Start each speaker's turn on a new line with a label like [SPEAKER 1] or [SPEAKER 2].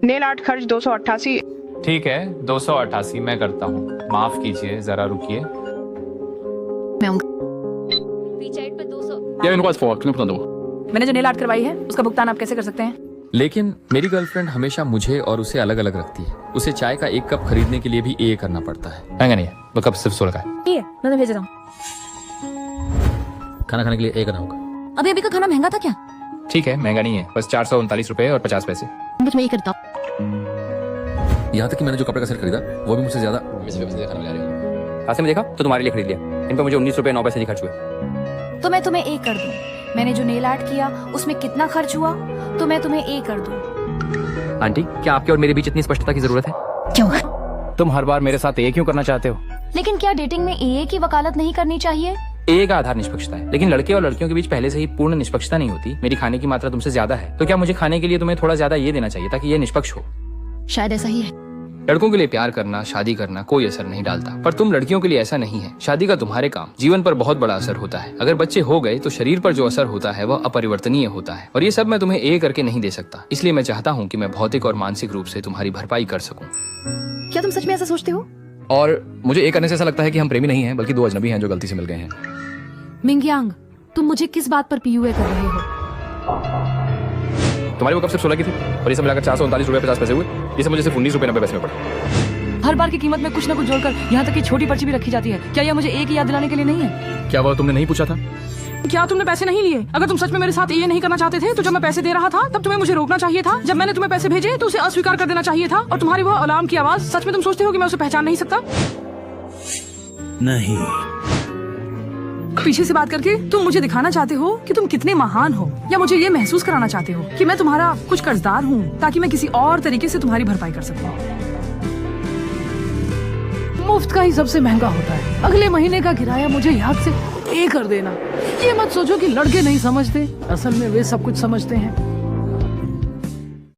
[SPEAKER 1] Nail art खर्च 288।
[SPEAKER 2] ठीक है 288 मैं करता हूँ, माफ कीजिए, जरा रुकिए।
[SPEAKER 3] मैंने जो नेल आर्ट करवाई है उसका भुगतान आप कैसे कर सकते हैं?
[SPEAKER 4] लेकिन मेरी गर्लफ्रेंड हमेशा मुझे और उसे अलग अलग रखती है। उसे चाय का 1 कप खरीदने के लिए भी ए करना पड़ता है।
[SPEAKER 2] महंगा नहीं है, वो कप सिर्फ 16 का है।
[SPEAKER 3] ये मैं तो भेज रहा हूँ।
[SPEAKER 5] खाना खाने के लिए ए करना होगा।
[SPEAKER 3] अभी का खाना महंगा था क्या?
[SPEAKER 2] ठीक है महंगा नहीं है, बस 439 रुपए और 50 पैसे।
[SPEAKER 3] कुछ मैं ये करता हूँ।
[SPEAKER 5] यहाँ तक कि मैंने जो कपड़े का सेट खरीदा वो भी मुझसे ज्यादा
[SPEAKER 6] रास्ते में देखा तो तुम्हारे लिए खरीद लिया। इन पर मुझे 19 रुपए 9 पैसे ही खर्च हुए।
[SPEAKER 3] तो मैं तुम्हें एक कर दूं। मैंने जो नेल आर्ट किया उसमें कितना खर्च हुआ तो मैं तुम्हें एक कर दूं।
[SPEAKER 6] आंटी क्या आपके और मेरे बीच इतनी स्पष्टता की जरूरत है?
[SPEAKER 3] क्यों?
[SPEAKER 6] तुम हर बार मेरे साथ ए क्यों करना चाहते हो?
[SPEAKER 3] लेकिन क्या डेटिंग में ए की वकालत नहीं करनी चाहिए?
[SPEAKER 6] ए का आधार निष्पक्षता है, लेकिन लड़के और लड़कियों के बीच पहले से ही पूर्ण निष्पक्षता नहीं होती। मेरी खाने की मात्रा तुमसे ज्यादा है तो क्या मुझे खाने के लिए तुम्हें थोड़ा ज्यादा ये देना चाहिए ताकि ये निष्पक्ष हो?
[SPEAKER 3] शायद ऐसा ही है।
[SPEAKER 6] लड़कों के लिए प्यार करना, शादी करना कोई असर नहीं डालता, पर तुम लड़कियों के लिए ऐसा नहीं है। शादी का तुम्हारे काम जीवन पर बहुत बड़ा असर होता है। अगर बच्चे हो गए तो शरीर पर जो असर होता है वह अपरिवर्तनीय होता है, और ये सब मैं तुम्हें ए करके नहीं दे सकता। इसलिए मैं चाहता हूँ कि मैं भौतिक और मानसिक रूप से तुम्हारी भरपाई कर सकूं।
[SPEAKER 3] क्या तुम सच में ऐसा सोचते हो?
[SPEAKER 5] और मुझे ए करने से ऐसा लगता है कि हम प्रेमी नहीं हैं बल्कि 2 अजनबी हैं जो गलती से मिल गए हैं।
[SPEAKER 3] मिंगयांग, तुम मुझे किस बात पर पीयूए कर रहे हो?
[SPEAKER 5] तुम्हारी वो कब सिर्फ 16 की थी और ये सब मिलाकर 439 रुपए 50 पैसे हुए। ये सब मुझे सिर्फ 19 रुपए 90 पैसे में पड़ा।
[SPEAKER 3] हर बार की कीमत में कुछ न कुछ जोड़कर यहाँ तक कि छोटी पर्ची भी रखी जाती है। क्या यह मुझे ए की याद दिलाने के लिए नहीं है?
[SPEAKER 5] क्या वह तुमने नहीं पूछा था?
[SPEAKER 7] क्या तुमने पैसे नहीं लिए? अगर तुम सच में मेरे साथ ये नहीं करना चाहते थे तो जब मैं पैसे दे रहा था तब तुम्हें मुझे रोकना चाहिए था। जब मैंने तुम्हें पैसे भेजे तो उसे अस्वीकार कर देना चाहिए था। और तुम्हारी वो अलार्म की आवाज, सच में तुम सोचते हो कि मैं उसे पहचान नहीं सकता?
[SPEAKER 8] नहीं।
[SPEAKER 7] पीछे से बात करके तुम मुझे दिखाना चाहते हो कि तुम कितने महान हो, या मुझे ये महसूस कराना चाहते हो कि मैं तुम्हारा कुछ कर्जदार हूँ ताकि मैं किसी और तरीके से तुम्हारी भरपाई कर सकूं। मुफ्त का ही सबसे महंगा होता है। अगले महीने का किराया मुझे याद से ए कर देना। ये मत सोचो कि लड़के नहीं समझते, असल में वे सब कुछ समझते हैं।